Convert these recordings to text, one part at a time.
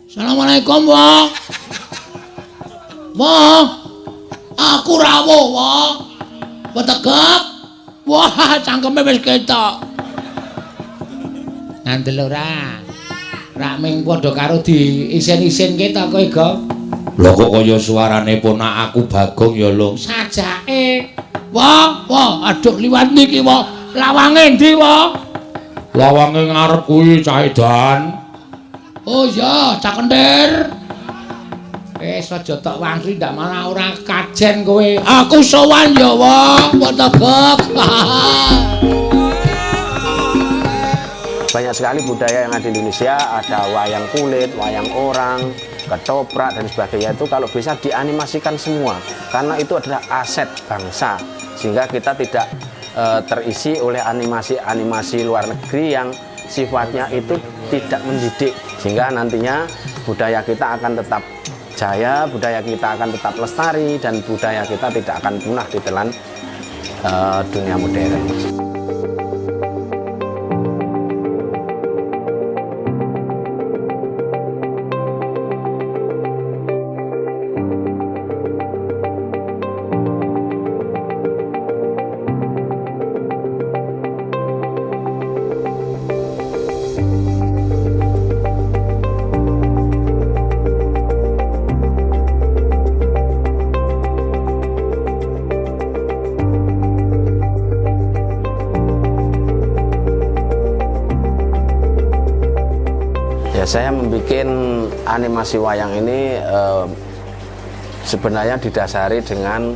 Assalamualaikum, Wong. Wong. Aku rawuh, Wong. Petegep. Wah, cangkeme wis ketok. Ngandel ora? Rak ming padha karo diisin-isin kita kowe, Gong. Lho kok kaya suarane ponak aku Bagong ya, Lung. Sajake. Wong, aduh liwat niki, Wong. Lawange ndi, Wong? Lawange ngarep kuwi Cah Edan. Oh iya, Cak Kendir. Wis aja tok wangri ndak malah ora kajen kowe. Aku sowan ya, Wong, Petegep. Banyak sekali budaya yang ada di Indonesia, ada wayang kulit, wayang orang, ketoprak dan sebagainya itu kalau bisa dianimasikan semua karena itu adalah aset bangsa sehingga kita tidak terisi oleh animasi-animasi luar negeri yang sifatnya itu tidak mendidik sehingga nantinya budaya kita akan tetap jaya, budaya kita akan tetap lestari dan budaya kita tidak akan punah di telan dunia modern. Saya membuat animasi wayang ini sebenarnya didasari dengan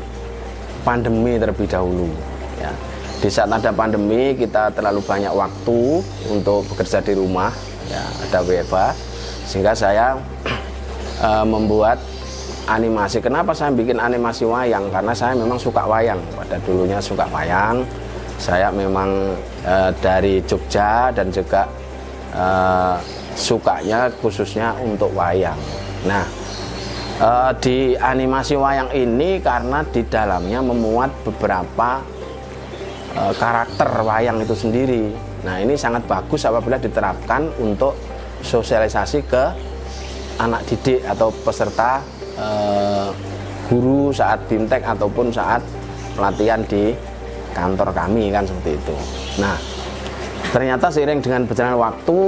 pandemi terlebih dahulu. Ya. Di saat ada pandemi kita terlalu banyak waktu untuk bekerja di rumah, ya, ada WFH, sehingga saya membuat animasi. Kenapa saya bikin animasi wayang? Karena saya memang suka wayang. Pada dulunya suka wayang. Saya memang dari Jogja dan juga sukanya khususnya untuk wayang. Nah, di animasi wayang ini karena di dalamnya memuat beberapa karakter wayang itu sendiri. Nah, ini sangat bagus apabila diterapkan untuk sosialisasi ke anak didik atau peserta guru saat BIMTEK ataupun saat pelatihan di kantor kami kan seperti itu. Nah, ternyata seiring dengan berjalan waktu,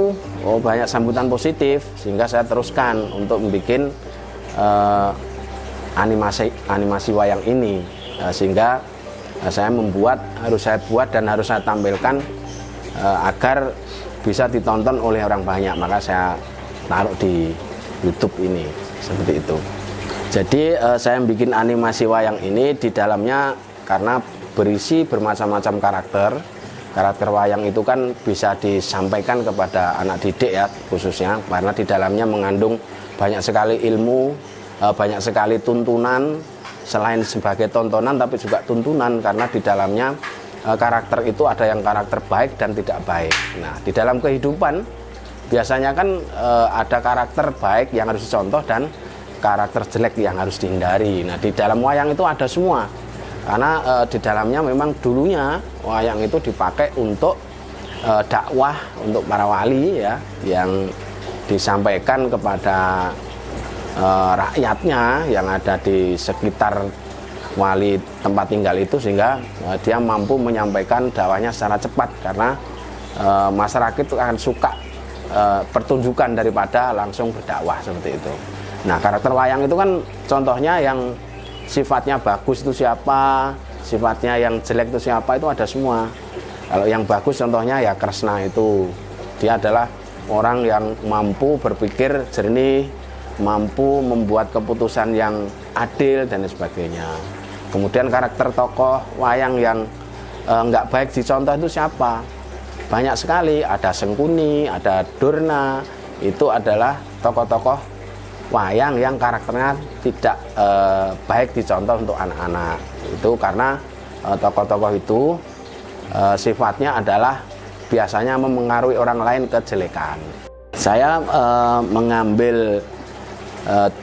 banyak sambutan positif sehingga saya teruskan untuk membuat animasi wayang ini, sehingga saya harus saya buat dan harus saya tampilkan agar bisa ditonton oleh orang banyak, maka saya taruh di YouTube ini seperti itu. Jadi saya bikin animasi wayang ini di dalamnya karena berisi bermacam-macam karakter wayang itu kan bisa disampaikan kepada anak didik ya khususnya karena di dalamnya mengandung banyak sekali ilmu, banyak sekali tuntunan selain sebagai tontonan tapi juga tuntunan karena di dalamnya karakter itu ada yang karakter baik dan tidak baik. Nah, di dalam kehidupan biasanya kan ada karakter baik yang harus dicontoh dan karakter jelek yang harus dihindari. Nah, di dalam wayang itu ada semua. Karena di dalamnya memang dulunya wayang itu dipakai untuk dakwah untuk para wali ya yang disampaikan kepada rakyatnya yang ada di sekitar wali tempat tinggal itu sehingga dia mampu menyampaikan dakwahnya secara cepat karena masyarakat itu akan suka pertunjukan daripada langsung berdakwah seperti itu. Nah, karakter wayang itu kan contohnya yang sifatnya bagus itu siapa, sifatnya yang jelek itu siapa, itu ada semua. Kalau yang bagus contohnya ya Kresna itu, dia adalah orang yang mampu berpikir jernih, mampu membuat keputusan yang adil dan sebagainya. Kemudian karakter tokoh wayang yang nggak baik dicontoh itu siapa? Banyak sekali, ada Sengkuni, ada Durna, itu adalah tokoh-tokoh wayang yang karakternya tidak baik dicontoh untuk anak-anak. Itu karena tokoh-tokoh itu sifatnya adalah biasanya memengaruhi orang lain kejelekan. Saya mengambil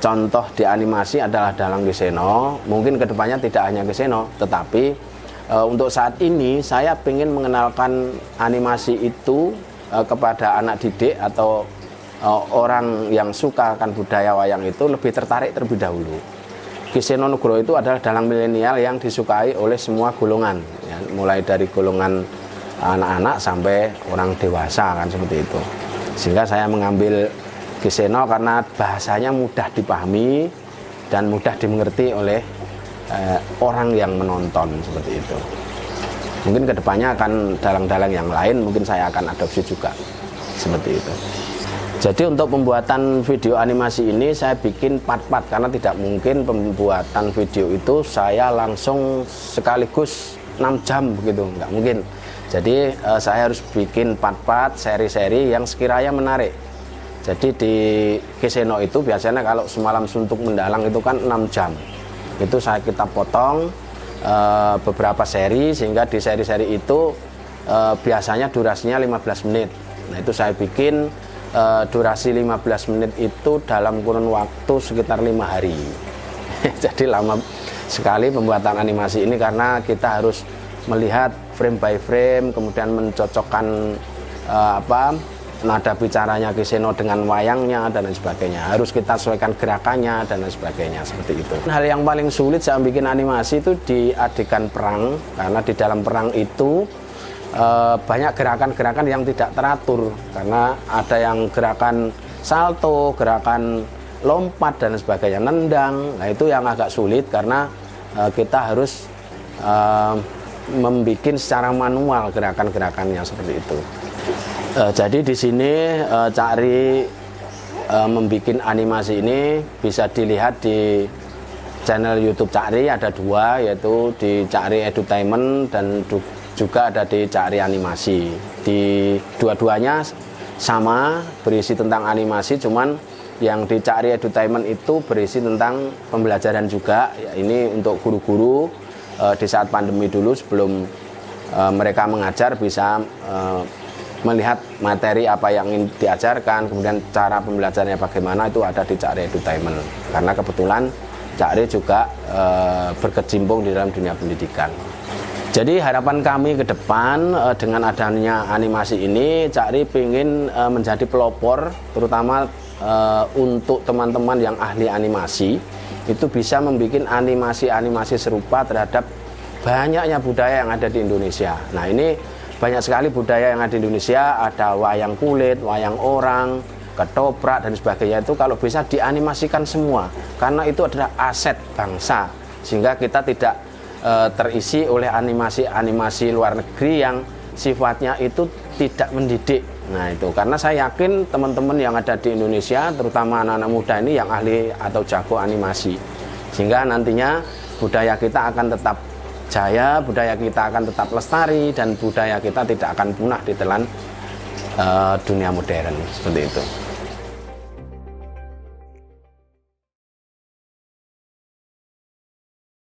contoh di animasi adalah Dalang Giseno. Mungkin kedepannya tidak hanya Giseno, tetapi untuk saat ini saya ingin mengenalkan animasi itu kepada anak didik atau orang yang suka akan budaya wayang itu lebih tertarik terlebih dahulu. Ki Seno Nugroho itu adalah dalang milenial yang disukai oleh semua golongan, ya, mulai dari golongan anak-anak sampai orang dewasa kan seperti itu. Sehingga saya mengambil Ki Seno karena bahasanya mudah dipahami dan mudah dimengerti oleh orang yang menonton seperti itu. Mungkin kedepannya akan dalang-dalang yang lain mungkin saya akan adopsi juga seperti itu. Jadi untuk pembuatan video animasi ini saya bikin part-part karena tidak mungkin pembuatan video itu saya langsung sekaligus 6 jam begitu, nggak mungkin. Jadi saya harus bikin part-part, seri-seri yang sekiranya menarik. Jadi di Ki Seno itu biasanya kalau Semalam Suntuk Mendalang itu kan 6 jam. Itu kita potong beberapa seri sehingga di seri-seri itu biasanya durasinya 15 menit. Nah itu saya bikin durasi 15 menit itu dalam kurun waktu sekitar 5 hari. Jadi lama sekali pembuatan animasi ini karena kita harus melihat frame by frame, kemudian mencocokkan nada bicaranya Ki Seno dengan wayangnya dan lain sebagainya. Harus kita sesuaikan gerakannya dan lain sebagainya seperti itu. Hal yang paling sulit saya bikin animasi itu di adegan perang, karena di dalam perang itu banyak gerakan-gerakan yang tidak teratur, karena ada yang gerakan salto, gerakan lompat dan sebagainya, nendang. Nah itu yang agak sulit karena kita harus membuat secara manual gerakan-gerakannya seperti itu. Jadi di sini Cak Ri membuat animasi ini bisa dilihat di channel YouTube Cak Ri, ada 2, yaitu di Cak Ri Edutainment dan juga ada di Cak Ri Animasi. Di dua-duanya sama, berisi tentang animasi, cuman yang di Cak Ri Edutainment itu berisi tentang pembelajaran juga. Ya, ini untuk guru-guru di saat pandemi dulu sebelum mereka mengajar bisa melihat materi apa yang ingin diajarkan, kemudian cara pembelajarannya bagaimana, itu ada di Cak Ri Edutainment. Karena kebetulan Cak Ri juga berkecimpung di dalam dunia pendidikan. Jadi harapan kami ke depan dengan adanya animasi ini, Cak Ri ingin menjadi pelopor, terutama untuk teman-teman yang ahli animasi, itu bisa membuat animasi-animasi serupa terhadap banyaknya budaya yang ada di Indonesia. Nah ini banyak sekali budaya yang ada di Indonesia, ada wayang kulit, wayang orang, ketoprak dan sebagainya, itu kalau bisa dianimasikan semua, karena itu adalah aset bangsa, sehingga kita tidak terisi oleh animasi-animasi luar negeri yang sifatnya itu tidak mendidik. Nah itu, karena saya yakin teman-teman yang ada di Indonesia, terutama anak-anak muda ini yang ahli atau jago animasi, sehingga nantinya budaya kita akan tetap jaya, budaya kita akan tetap lestari, dan budaya kita tidak akan punah di telan dunia modern seperti itu.